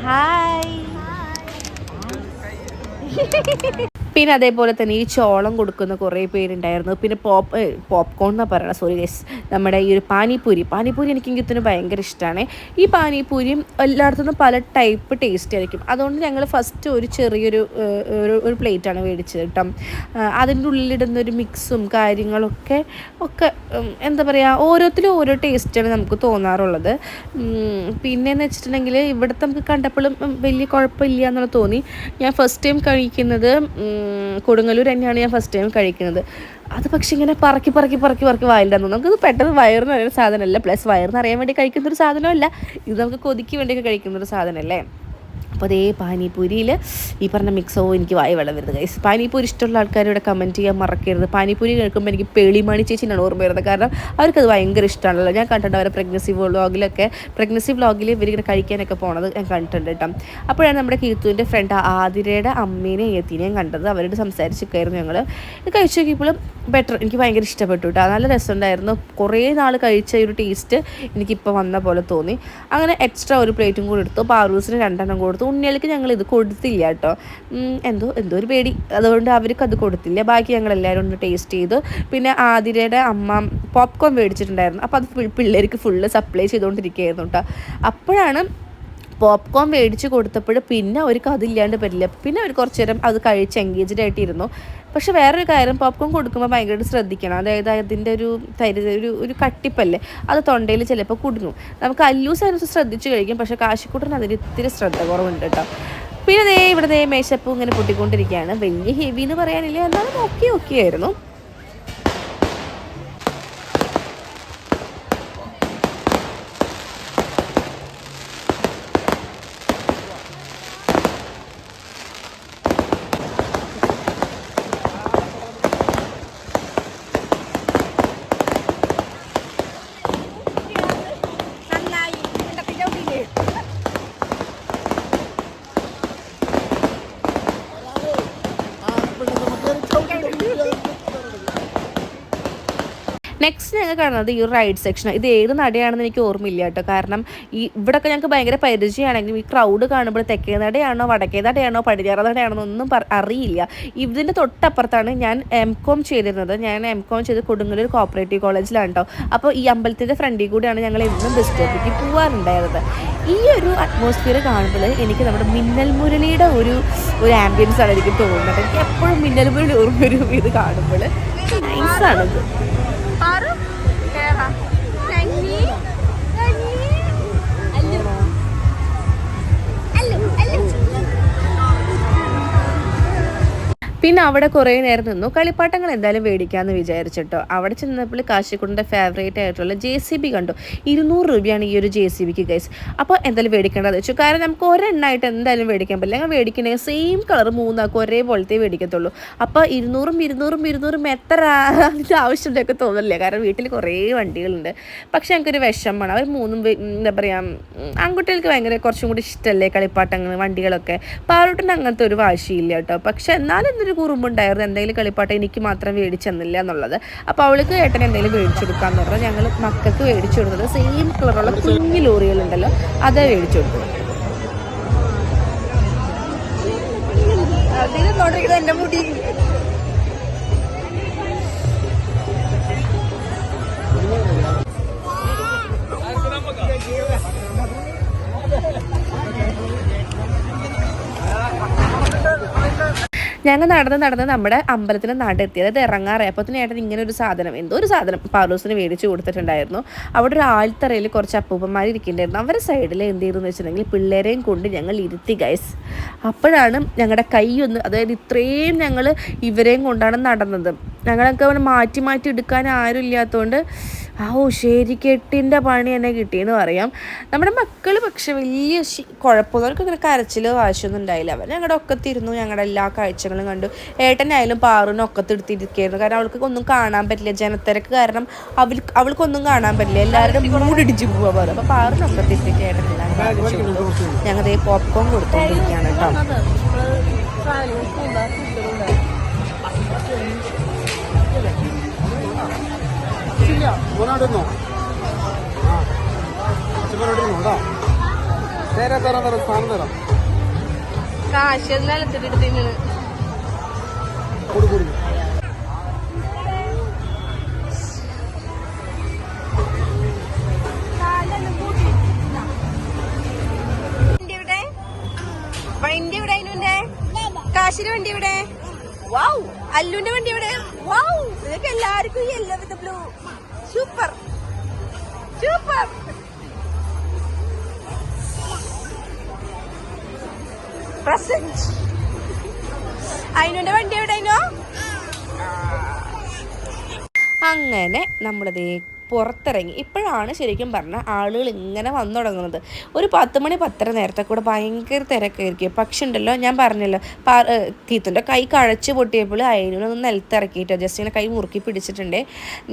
ഹായ്. പിന്നെ അതേപോലെ തന്നെ ഈ ചോളം കൊടുക്കുന്ന കുറേ പേരുണ്ടായിരുന്നു. പിന്നെ പോപ്കോൺ എന്നാണ് പറയണത്, സോറി ഗൈസ്. നമ്മുടെ ഈ ഒരു പാനിപ്പൂരി എനിക്ക് ഇങ്ങനത്തിന് ഭയങ്കര ഇഷ്ടമാണ്. ഈ പാനിപ്പൂരിയും എല്ലായിടത്തുനിന്നും പല ടൈപ്പ് ടേസ്റ്റ് ആയിരിക്കും. അതുകൊണ്ട് ഞങ്ങൾ ഫസ്റ്റ് ഒരു ചെറിയൊരു ഒരു പ്ലേറ്റാണ് മേടിച്ചത് കേട്ടോ. അതിൻ്റെ ഉള്ളിലിടുന്നൊരു മിക്സും കാര്യങ്ങളൊക്കെ എന്താ പറയുക, ഓരോരുത്തരും ഓരോ ടേസ്റ്റാണ് നമുക്ക് തോന്നാറുള്ളത്. പിന്നെയെന്ന് വെച്ചിട്ടുണ്ടെങ്കിൽ ഇവിടുത്തെ നമുക്ക് കണ്ടപ്പോഴും വലിയ കുഴപ്പമില്ല എന്നുള്ള തോന്നി. ഞാൻ ഫസ്റ്റ് ടൈം കഴിക്കുന്നത് കൊടുങ്ങല്ലൂർ തന്നെയാണ് ഞാൻ ഫസ്റ്റ് ടൈം കഴിക്കുന്നത്. അത് പക്ഷേ ഇങ്ങനെ പറക്കി വായിലിടാൻ തോന്നും. നമുക്കത് പെട്ടെന്ന് വയറിന് അറിയുന്ന സാധനമല്ല, പ്ലസ് വയറിന് അറിയാൻ വേണ്ടി കഴിക്കുന്നൊരു സാധനമല്ല. ഇത് നമുക്ക് കൊതിക്ക് വേണ്ടിയൊക്കെ കഴിക്കുന്നൊരു സാധനമല്ലേ. അപ്പോൾ അതേ പാനിപ്പൂരിയിൽ ഈ പറഞ്ഞ മിക്സോ എനിക്ക് വായി വെള്ളം വരുന്നത് ഗൈസ്. പാനിപ്പൂരി ഇഷ്ടമുള്ള ആൾക്കാരോട് കമൻറ്റ് ചെയ്യാൻ മറക്കരുത്. പാനിപ്പൂരി കേൾക്കുമ്പോൾ എനിക്ക് പേളിമണി ചേച്ചിനാണ് ഓർമ്മ വരുന്നത്. കാരണം അവർക്കത് ഭയങ്കര ഇഷ്ടമാണല്ലോ. ഞാൻ കണ്ടിട്ടുണ്ട് അവരെ പ്രഗ്നൻസി വ്ളോഗിൽ ഇവരിങ്ങനെ കഴിക്കാനൊക്കെ പോണത് ഞാൻ കണ്ടിട്ടുണ്ട് കേട്ടോ. അപ്പോഴാണ് നമ്മുടെ കീത്തുവിൻ്റെ ഫ്രണ്ട് ആതിരയുടെ അമ്മേനെയും എത്തിനെയും കണ്ടത്. അവരോട് സംസാരിച്ചൊക്കെയായിരുന്നു ഞങ്ങൾ. ഇത് കഴിച്ച് നോക്കിയപ്പോഴും ബെറ്റർ, എനിക്ക് ഭയങ്കര ഇഷ്ടപ്പെട്ടു കേട്ടോ. നല്ല രസമുണ്ടായിരുന്നു. കുറേ നാൾ കഴിച്ച ഒരു ടേസ്റ്റ് എനിക്കിപ്പോൾ വന്ന പോലെ തോന്നി. അങ്ങനെ എക്സ്ട്രാ ഒരു പ്ലേറ്റും കൂടി എടുത്തു. പാറൂസിന് 2 എണ്ണം കൊടുത്തു. ഉണ്ണികൾക്ക് ഞങ്ങൾ ഇത് കൊടുത്തില്ല കേട്ടോ. എന്തോ ഒരു പേടി, അതുകൊണ്ട് അവർക്ക് അത് കൊടുത്തില്ല. ബാക്കി ഞങ്ങൾ എല്ലാവരും ഒന്ന് ടേസ്റ്റ് ചെയ്തു. പിന്നെ ആതിരയുടെ അമ്മ പോപ്കോൺ മേടിച്ചിട്ടുണ്ടായിരുന്നു. അപ്പോൾ അത് പിള്ളേർക്ക് ഫുള്ള് സപ്ലൈ ചെയ്തുകൊണ്ടിരിക്കുകയായിരുന്നു കേട്ടോ. അപ്പോഴാണ് പോപ്കോൺ മേടിച്ച് കൊടുത്തപ്പോൾ പിന്നെ അവർക്ക് അതില്ലാണ്ട് പറ്റില്ല. പിന്നെ അവർ കുറച്ച് നേരം അത് കഴിച്ച് എൻഗേജ്ഡ് ആയിട്ടിരുന്നു. പക്ഷെ വേറൊരു കാര്യം, പോപ്കോൺ കൊടുക്കുമ്പോൾ ഭയങ്കരമായിട്ട് ശ്രദ്ധിക്കണം. അതായത് അതിൻ്റെ ഒരു കട്ടിപ്പല്ലേ, അത് തൊണ്ടയിൽ ചിലപ്പോൾ കുടുങ്ങും. നമുക്ക് അല്ലൂസ് അതിനകത്ത് ശ്രദ്ധിച്ച് കഴിക്കും. പക്ഷേ കാശിക്കൂട്ടന് അതിന് ഇത്തിരി ശ്രദ്ധ കുറവുണ്ട് കേട്ടോ. പിന്നെ ഇവിടെ മേശപ്പൂ ഇങ്ങനെ പൊട്ടിക്കൊണ്ടിരിക്കുകയാണ്. വലിയ ഹെവി എന്ന് പറയാനില്ല, എന്നാലും ഓക്കെ ആയിരുന്നു. നെക്സ്റ്റ് ഞങ്ങൾ കാണുന്നത് ഈ ഒരു റൈഡ് സെക്ഷനാണ്. ഇത് ഏത് നടയാണെന്ന് എനിക്ക് ഓർമ്മയില്ല കേട്ടോ. കാരണം ഇവിടെയൊക്കെ ഞങ്ങൾക്ക് ഭയങ്കര പരിചയമാണെങ്കിലും ഈ ക്രൗഡ് കാണുമ്പോൾ തെക്കേ നടയാണോ വടക്കേ നടയാണോ പടിഞ്ഞാറ് നടയാണോ എന്നൊന്നും അറിയില്ല. ഇതിൻ്റെ തൊട്ടപ്പുറത്താണ് ഞാൻ M.Com ചെയ്തിരുന്നത്. ഞാൻ M.Com ചെയ്ത് കൊടുങ്ങല്ലൂർ കോപ്പറേറ്റീവ് കോളേജിലാണ് കേട്ടോ. അപ്പോൾ ഈ അമ്പലത്തിൻ്റെ ഫ്രണ്ടിൽ കൂടെയാണ് ഞങ്ങൾ എന്നും ബസ് സ്റ്റോപ്പിലേക്ക് പോകാറുണ്ടായിരുന്നത്. ഈ ഒരു അറ്റ്മോസ്ഫിയർ കാണുമ്പോൾ എനിക്ക് നമ്മുടെ മിന്നൽ മുരളിയുടെ ഒരു ആംബിയൻസ് ആണ് എനിക്ക് തോന്നുന്നത്. എനിക്ക് എപ്പോഴും മിന്നൽ മുരളി ഓർമ്മ വരും ഇത് കാണുമ്പോൾ. നൈസാണിത്. പിന്നെ അവിടെ കുറേ നേരം നിന്നു. കളിപ്പാട്ടങ്ങൾ എന്തായാലും മേടിക്കാമെന്ന് വിചാരിച്ചിട്ടോ. അവിടെ ചെന്നപ്പോൾ കാശിക്കുട്ടൻ്റെ ഫേവറേറ്റ് ആയിട്ടുള്ള JCB കണ്ടു. 200 രൂപയാണ് ഈ ഒരു JCBക്ക് ഗൈസ്. അപ്പോൾ എന്തായാലും മേടിക്കേണ്ടത് വെച്ചു. കാരണം നമുക്ക് ഒരെണ്ണമായിട്ട് എന്തായാലും മേടിക്കാൻ പറ്റില്ല. ഞങ്ങൾ മേടിക്കണേ സെയിം കളർ 3 ഒരേപോലത്തെ മേടിക്കത്തുള്ളൂ. അപ്പോൾ 200 എത്ര അതിൻ്റെ ആവശ്യമുണ്ടൊക്കെ തോന്നില്ല. കാരണം വീട്ടിൽ കുറേ വണ്ടികളുണ്ട്. പക്ഷേ ഞങ്ങൾക്കൊരു വിഷമമാണ്. അവർ 3 എന്താ പറയുക, ആൺകുട്ടികൾക്ക് ഭയങ്കര കുറച്ചും കൂടി ഇഷ്ടമല്ലേ കളിപ്പാട്ടങ്ങൾ വണ്ടികളൊക്കെ. പാറൂട്ടിൻ്റെ അങ്ങനത്തെ ഒരു വാശിയില്ല കേട്ടോ. പക്ഷെ എന്നാലും കുറുമ്പുണ്ടായിരുന്നു, എന്തെങ്കിലും കളിപ്പാട്ടം എനിക്ക് മാത്രം മേടിച്ചെന്നില്ല എന്നുള്ളത്. അപ്പോൾ അവൾക്ക് ഏട്ടൻ എന്തെങ്കിലും മേടിച്ചെടുക്കാന്ന് പറഞ്ഞാൽ ഞങ്ങൾ മക്കൾക്ക് മേടിച്ചു കൊടുത്തത് സെയിം കളറുള്ള കുഞ്ഞു ലോറികളുണ്ടല്ലോ, അത് മേടിച്ചു കൊടുത്തു. എൻ്റെ മുടി ഞങ്ങൾ നടന്ന് നമ്മുടെ അമ്പലത്തിന് നടത്തി, അതായത് ഇറങ്ങാറ്. അപ്പോൾ തന്നെ ഏട്ടൻ ഇങ്ങനെ ഒരു സാധനം, എന്തോ ഒരു സാധനം പാർലൂസിന് മേടിച്ച് കൊടുത്തിട്ടുണ്ടായിരുന്നു. അവിടെ ഒരു ആൾത്തറയിൽ കുറച്ച് അപ്പൂപ്പന്മാർ ഇരിക്കുന്നുണ്ടായിരുന്നു. അവരുടെ സൈഡിൽ എന്ത് ചെയ്തെന്ന് വെച്ചിട്ടുണ്ടെങ്കിൽ പിള്ളേരെയും കൊണ്ട് ഞങ്ങൾ ഇരുത്തി ഗൈസ്. അപ്പോഴാണ് ഞങ്ങളുടെ കൈയൊന്ന്, അതായത് ഇത്രയും ഞങ്ങൾ ഇവരെയും കൊണ്ടാണ് നടന്നത്. ഞങ്ങളൊക്കെ അവിടെ മാറ്റി മാറ്റി എടുക്കാൻ ആരും ഇല്ലാത്തതുകൊണ്ട് ശരിക്കെട്ടിൻ്റെ പണി തന്നെ കിട്ടിയെന്ന് പറയാം. നമ്മുടെ മക്കൾ പക്ഷെ വലിയ കുഴപ്പമൊന്നും, അവർക്ക് അങ്ങനെ കരച്ചിലോ വാശിയൊന്നും ഉണ്ടായില്ല. അവർ ഞങ്ങളുടെ ഒക്കത്തിരുന്നു, ഞങ്ങളുടെ എല്ലാ കാഴ്ചകളും കണ്ടു. ഏട്ടനായാലും പാറുവിനും ഒക്കത്തെടുത്തിരിക്കുകയായിരുന്നു. കാരണം അവൾക്ക് ഒന്നും കാണാൻ പറ്റില്ല, ജനത്തിരക്ക് കാരണം അവൾക്കൊന്നും കാണാൻ പറ്റില്ല, എല്ലാവരുടെ മൂടിടിച്ച് പോവാ പോലെ. അപ്പോൾ പാറുവിന് ഒക്കത്തിരുത്തിട്ട് ഏട്ടനെല്ലാം കാണിച്ചു കൊടുത്തു. ഞങ്ങൾ ദേ പോപ്കോൺ കൊടുത്തുകൊണ്ടിരിക്കുകയാണ് കേട്ടോ. കാശ് നിലത്തിട്ട് തിന്നു വണ്ടി ഇവിടെ, അതിനുന്റെ കാശിന്റെ വണ്ടി ഇവിടെ, വൗ അല്ലുന്റെ വണ്ടി ഇവിടെ, വൗ ഇതൊക്കെ എല്ലാവർക്കും yellow with blue, super super. Present അതിനുന്റെ വണ്ടി എവിടെ? അങ്ങനെ നമ്മളതേ പുറത്തിറങ്ങി. ഇപ്പോഴാണ് ശരിക്കും പറഞ്ഞാൽ ആളുകൾ ഇങ്ങനെ വന്നു തുടങ്ങുന്നത്. ഒരു 10 മണി 10:30 നേരത്തെ കൂടെ ഭയങ്കര തിരക്കായിരിക്കും. പക്ഷെ ഉണ്ടല്ലോ, ഞാൻ പറഞ്ഞല്ലോ തീത്തുൻ്റെ കൈ കഴച്ച് പൊട്ടിയപ്പോൾ അതിനൊന്ന് നിലത്തിറക്കിയിട്ടോ, ജസ്റ്റ് ഇങ്ങനെ കൈ മുറുക്കി പിടിച്ചിട്ടുണ്ട്.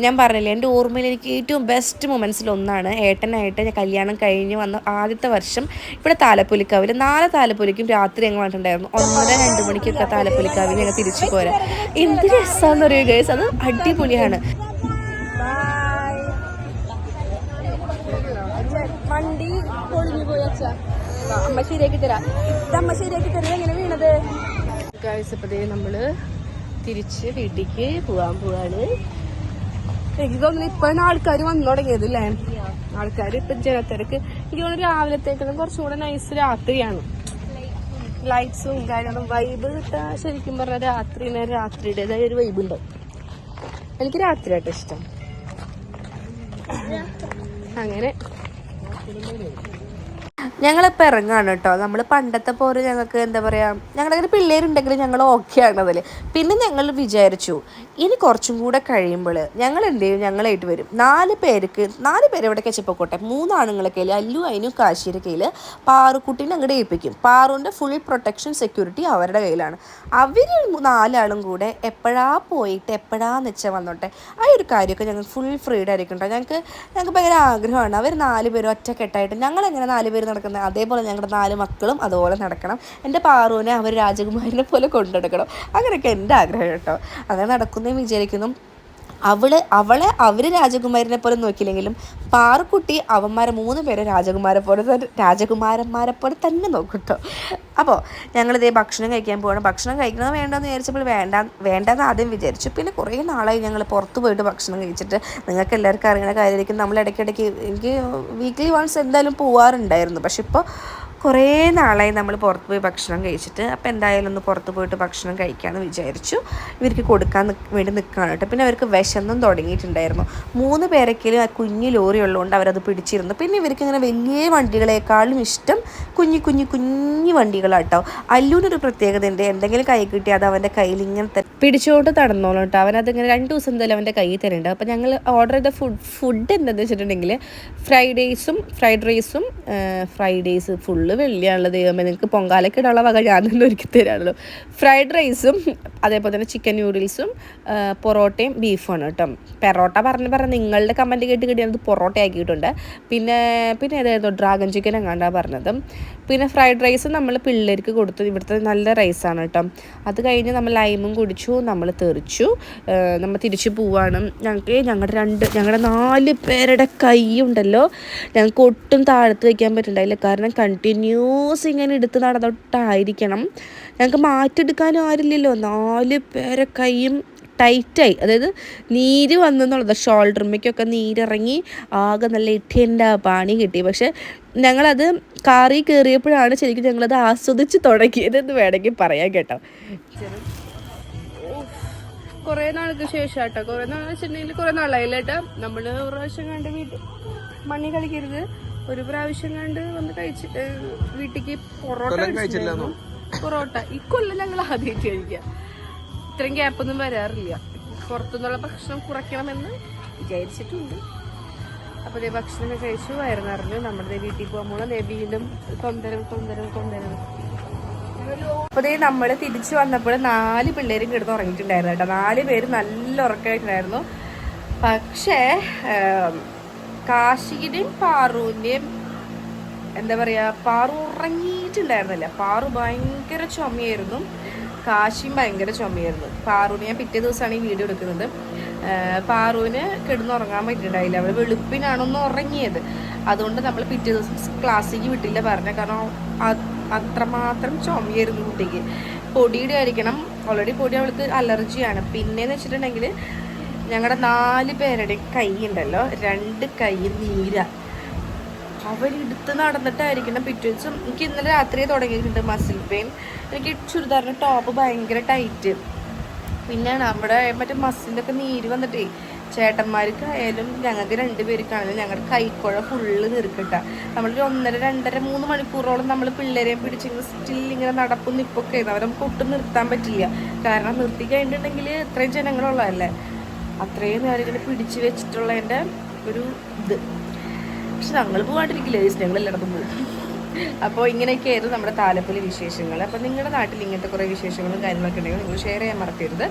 ഞാൻ പറഞ്ഞില്ലേ, എൻ്റെ ഓർമ്മയിൽ എനിക്ക് ഏറ്റവും ബെസ്റ്റ് മൊമെൻറ്റ്സിലൊന്നാണ് ഏട്ടനായിട്ട് ഞാൻ കല്യാണം കഴിഞ്ഞ് വന്ന ആദ്യത്തെ വർഷം ഇവിടെ താലപ്പൊലിക്കാവിൽ 4 താലപ്പൊലിക്കും രാത്രി ഞങ്ങൾ വന്നിട്ടുണ്ടായിരുന്നു. 1-2 മണിക്കൊക്കെ താലപ്പൊലിക്കാവിൽ ഞങ്ങൾ തിരിച്ചു പോരാ. എന്ത് രസമാണെന്ന് പറയുക ഗൈസ്, അത് അടിപൊളിയാണ്. വണ്ടി പൊളിഞ്ഞു പോയി അച്ഛാ, അമ്മ ശരിയാക്കി തരാം, അമ്മ ശരിയാക്കി തരാം. എങ്ങനെ വീണത് ഗൈസ്? ഇപ്പതേ നമ്മള് തിരിച്ച് വീട്ടിലേക്ക് പോവാൻ പോവാണ്. എനിക്ക് തോന്നുന്നു ഇപ്പോഴാണ് ആൾക്കാർ വന്നു തുടങ്ങിയത് അല്ലേ? ആൾക്കാർ ഇപ്പൊ ജനത്തിരക്ക് എനിക്ക് തോന്നുന്നു രാവിലത്തേക്കും കുറച്ചും കൂടെ നൈസ് രാത്രിയാണ്. ലൈറ്റ്സും കാര്യങ്ങളും വൈബ് കിട്ടാ. ശരിക്കും പറഞ്ഞാൽ രാത്രിയുടേതായ ഒരു വൈബ് ഉണ്ടാവും. എനിക്ക് രാത്രിയായിട്ട് ഇഷ്ടം. അങ്ങനെ ഞങ്ങളിപ്പോൾ ഇറങ്ങാണ് കേട്ടോ. നമ്മൾ പണ്ടത്തെ പോലെ ഞങ്ങൾക്ക് എന്താ പറയുക, ഞങ്ങളുടെ പിള്ളേരുണ്ടെങ്കിൽ ഞങ്ങൾ ഓക്കെയാണ് അതിൽ. പിന്നെ ഞങ്ങൾ വിചാരിച്ചു ഇനി കുറച്ചും കൂടെ കഴിയുമ്പോൾ ഞങ്ങൾ എന്ത് ചെയ്യും, ഞങ്ങളായിട്ട് വരും 4 പേര് ഇവിടെ കെച്ചപ്പോട്ടെ. 3 ആണുങ്ങളെ കയ്യിൽ, അല്ലു അതിനും കാശിയുടെ കയ്യിൽ, പാറുക്കുട്ടീനെ അങ്ങോട്ട് ഏൽപ്പിക്കും. പാറുവിൻ്റെ ഫുൾ പ്രൊട്ടക്ഷൻ സെക്യൂരിറ്റി അവരുടെ കയ്യിലാണ്. അവർ 4 ആളും കൂടെ എപ്പോഴാ പോയിട്ട് എപ്പോഴാന്ന് വെച്ചാൽ വന്നോട്ടെ. ആ ഒരു കാര്യമൊക്കെ ഞങ്ങൾ ഫുൾ ഫ്രീഡം ആയിരിക്കും കേട്ടോ. ഞങ്ങൾക്ക് ഭയങ്കര ആഗ്രഹമാണ് അവർ 4 പേരും ഒറ്റക്കെട്ടായിട്ട് ഞങ്ങളെങ്ങനെ 4 പേര് നടക്കുന്നത് അതേപോലെ ഞങ്ങളുടെ 4 മക്കളും അതുപോലെ നടക്കണം. എൻ്റെ പാറുവിനെ അവർ രാജകുമാരനെ പോലെ കൊണ്ടുനടക്കണം. അങ്ങനെയൊക്കെ എൻ്റെ ആഗ്രഹം കേട്ടോ. അങ്ങനെ നടക്കുന്നതെന്ന് വിചാരിക്കുന്നു. അവർ രാജകുമാരനെ പോലെ നോക്കിയില്ലെങ്കിലും പാറുക്കുട്ടി അവന്മാരെ 3 പേരെ രാജകുമാരന്മാരെ പോലെ തന്നെ നോക്കും കേട്ടോ. അപ്പോൾ ഞങ്ങളിതേ ഭക്ഷണം കഴിക്കാൻ പോകണം. ഭക്ഷണം കഴിക്കണത് വേണ്ടെന്ന് വിചാരിച്ചപ്പോൾ വേണ്ടെന്ന് ആദ്യം വിചാരിച്ചു. പിന്നെ കുറേ നാളായി ഞങ്ങൾ പുറത്ത് പോയിട്ട് ഭക്ഷണം കഴിച്ചിട്ട്. നിങ്ങൾക്ക് എല്ലാവർക്കും അറിയുന്ന കാര്യമായിരിക്കും, നമ്മൾ ഇടയ്ക്കിടയ്ക്ക് എനിക്ക് വീക്ക്ലി വൺസ് എന്തായാലും പോവാറുണ്ടായിരുന്നു. പക്ഷെ ഇപ്പോൾ കുറേ നാളായി നമ്മൾ പുറത്ത് പോയി ഭക്ഷണം കഴിച്ചിട്ട്. അപ്പോൾ എന്തായാലും ഒന്ന് പുറത്ത് പോയിട്ട് ഭക്ഷണം കഴിക്കാമെന്ന് വിചാരിച്ചു. ഇവർക്ക് കൊടുക്കാൻ വേണ്ടി നിൽക്കുകയാണ് കേട്ടോ. പിന്നെ അവർക്ക് വിശന്നും തുടങ്ങിയിട്ടുണ്ടായിരുന്നു. 3 പേരൊക്കെയും ആ കുഞ്ഞു ലോറി ഉള്ളതുകൊണ്ട് അവരത് പിടിച്ചിരുന്നു. പിന്നെ ഇവർക്ക് ഇങ്ങനെ വലിയ വണ്ടികളെക്കാളും ഇഷ്ടം കുഞ്ഞു വണ്ടികളാട്ടോ. അല്ലൂനൊരു പ്രത്യേകത ഉണ്ട്, എന്തെങ്കിലും കൈ കിട്ടി അത് അവൻ്റെ കയ്യിൽ ഇങ്ങനെ പിടിച്ചോട്ട് തടന്നോളൂ കേട്ടോ. അവനതിങ്ങനെ 2 ദിവസം എന്തായാലും അവൻ്റെ കയ്യിൽ തരുന്നുണ്ട്. അപ്പോൾ ഞങ്ങൾ ഓർഡർ ചെയ്ത ഫുഡ് എന്താണെന്ന് വെച്ചിട്ടുണ്ടെങ്കിൽ ഫ്രൈഡ് റൈസും ഫുള്ള് വെള്ളിയാണുള്ളത്. ദൈവമേ, നിങ്ങൾക്ക് പൊങ്കാലൊക്കെ ഇടാനുള്ള വക ഞാൻ തന്നെ ഒരുക്കി തരാമല്ലോ. ഫ്രൈഡ് റൈസും അതേപോലെ തന്നെ ചിക്കൻ നൂഡിൽസും പൊറോട്ടയും ബീഫുമാണ് കേട്ടോ. പെറോട്ട പറഞ്ഞ് നിങ്ങളുടെ കമൻറ്റ് കേട്ട് കിട്ടിയത് പൊറോട്ട ആക്കിയിട്ടുണ്ട്. പിന്നെ ഏതായിരുന്നു ഡ്രാഗൺ ചിക്കൻ എങ്ങാണ്ടാണ് പറഞ്ഞത്. പിന്നെ ഫ്രൈഡ് റൈസ് നമ്മൾ പിള്ളേർക്ക് കൊടുത്തു. ഇവിടുത്തെ നല്ല റൈസാണ് കേട്ടോ. അത് കഴിഞ്ഞ് നമ്മൾ ലൈമും കുടിച്ചു, നമ്മൾ തെറിച്ചു. നമ്മൾ തിരിച്ച് പോവാണ്. ഞങ്ങളുടെ 4 പേരുടെ കൈ ഉണ്ടല്ലോ, ഞങ്ങൾക്ക് ഒട്ടും താഴത്ത് വയ്ക്കാൻ പറ്റുന്നുണ്ടായില്ല. കാരണം കണ്ടിന്യൂസ് ഇങ്ങനെ എടുത്ത് നടന്നിട്ടായിരിക്കണം. ഞങ്ങൾക്ക് മാറ്റിയെടുക്കാനും ആരില്ലല്ലോ. 4 പേരെ കൈയും ടൈറ്റായി, അതായത് നീര് വന്നെന്നുള്ളത്, ഷോൾഡർമയ്ക്കൊക്കെ നീരിറങ്ങി ആകെ നല്ല ഇട്ടിൻ്റെ പണി കിട്ടി. പക്ഷെ ഞങ്ങളത് കാറിൽ കയറിയപ്പോഴാണ് ശരിക്കും ഞങ്ങളത് ആസ്വദിച്ച് തുടങ്ങിയതെന്ന് വേണമെങ്കിൽ പറയാം കേട്ടോ. കുറെ നാൾക്ക് ശേഷം കേട്ടോ. കുറെ നാൾ വെച്ചിട്ടുണ്ടെങ്കിൽ കുറെ നാളായില്ലേട്ടാ. നമ്മള് ഒരു പ്രാവശ്യം കണ്ട് വീട്ടിൽ മണ്ണി കളിക്കരുത്, ഒരു പ്രാവശ്യം കണ്ട് വന്ന് വീട്ടിക്ക് പൊറോട്ട കഴിച്ചിട്ടുണ്ടായിരുന്നു. പൊറോട്ട ഈ കൊല്ലം ഞങ്ങൾ ആദ്യമായിട്ട് കഴിക്കാം. ഇത്രയും ഗ്യാപ്പൊന്നും വരാറില്ല. പുറത്തുനിന്നുള്ള ഭക്ഷണം കുറയ്ക്കണമെന്ന് വിചാരിച്ചിട്ടുണ്ട്. അപ്പൊ ദേ ഭക്ഷണം കഴിച്ചു, വയറ് നിറഞ്ഞു. നമ്മുടെ വീട്ടിൽ പോകുമ്പോൾ വീണ്ടും തൊന്തരം. അപ്പൊ ദേ നമ്മള് തിരിച്ചു വന്നപ്പോൾ 4 പിള്ളേരും കിടന്ന് ഉറങ്ങിയിട്ടുണ്ടായിരുന്നു കേട്ടോ. 4 പേര് നല്ല ഉറക്കമായിട്ടുണ്ടായിരുന്നു. പക്ഷേ കാശിയുടെയും പാറുവിന്റെയും എന്താ പറയാ, പാറു ഉറങ്ങിയിട്ടുണ്ടായിരുന്നില്ല. പാറു ഭയങ്കര ചുമയായിരുന്നു, കാശിയും ഭയങ്കര ചുമയായിരുന്നു. പാറുവിന് ഞാൻ പിറ്റേ ദിവസമാണ് ഈ വീഡിയോ എടുക്കുന്നത്. പാറുവിന് കിടന്നുറങ്ങാൻ പറ്റിയിട്ടുണ്ടായില്ല. അവൾ വെളുപ്പിനാണൊന്ന് ഉറങ്ങിയത്. അതുകൊണ്ട് നമ്മൾ പിറ്റേ ദിവസം ക്ലാസ്സിലേക്ക് വിട്ടില്ല പറഞ്ഞ. കാരണം അത്രമാത്രം ചുമയായിരുന്നു കുട്ടിക്ക്. പൊടിയുടെ ആയിരിക്കണം, ഓൾറെഡി പൊടി അവൾക്ക് അലർജിയാണ്. പിന്നെന്ന് വെച്ചിട്ടുണ്ടെങ്കിൽ ഞങ്ങളുടെ 4 പേരുടെ കൈ ഉണ്ടല്ലോ, 2 കൈ നീര. അവരെടുത്ത് നടന്നിട്ടായിരിക്കണം പിറ്റേ ദിവസം. എനിക്ക് ഇന്നലെ രാത്രിയെ തുടങ്ങിയിട്ടുണ്ട് മസിൽ പെയിൻ. എനിക്ക് ചുരിദാറിന് ടോപ്പ് ഭയങ്കര ടൈറ്റ്. പിന്നെ നമ്മുടെ മറ്റേ മസിലൊക്കെ നീര് വന്നിട്ടേ ചേട്ടന്മാർക്ക് ആയാലും ഞങ്ങൾക്ക് 2 പേർക്കാണെങ്കിലും ഞങ്ങളുടെ കൈക്കുഴ ഫുള്ള് നീർക്കിട്ട. നമ്മളൊരു 1.5, 2.5, 3 മണിക്കൂറോളം നമ്മൾ പിള്ളേരെയും പിടിച്ചിങ്ങനെ സ്റ്റിൽ ഇങ്ങനെ നടപ്പും നിപ്പൊക്കെ ആയിരുന്നു. അവരെ നമുക്ക് ഒട്ടും നിർത്താൻ പറ്റില്ല. കാരണം നിർത്തി കഴിഞ്ഞിട്ടുണ്ടെങ്കിൽ ഇത്രയും ജനങ്ങളുള്ളതല്ലേ, അത്രയും നേരം ഇങ്ങനെ പിടിച്ച് വെച്ചിട്ടുള്ളതിൻ്റെ ഒരു ഇത്. പക്ഷെ ഞങ്ങൾ പോകാണ്ടിരിക്കില്ല, ഞങ്ങൾ എല്ലായിടത്തും പോകും. അപ്പോൾ ഇങ്ങനെയൊക്കെയായിരുന്നു നമ്മുടെ താലപ്പൊലി വിശേഷങ്ങൾ. അപ്പോൾ നിങ്ങളുടെ നാട്ടിൽ ഇങ്ങനത്തെ കുറേ വിശേഷങ്ങളും കാര്യങ്ങളൊക്കെ ഉണ്ടെങ്കിൽ നിങ്ങൾ ഷെയർ ചെയ്യാൻ മറക്കരുത്.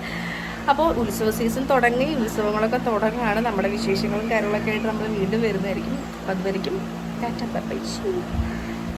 അപ്പോൾ ഉത്സവ സീസൺ തുടങ്ങി, ഉത്സവങ്ങളൊക്കെ തുടങ്ങുകയാണ്. നമ്മുടെ വിശേഷങ്ങളും കാര്യങ്ങളൊക്കെ ആയിട്ട് നമ്മൾ വീണ്ടും വരുന്നതായിരിക്കും. അപ്പോൾ അതുവരെയും ടാറ്റ ബൈ ബൈ.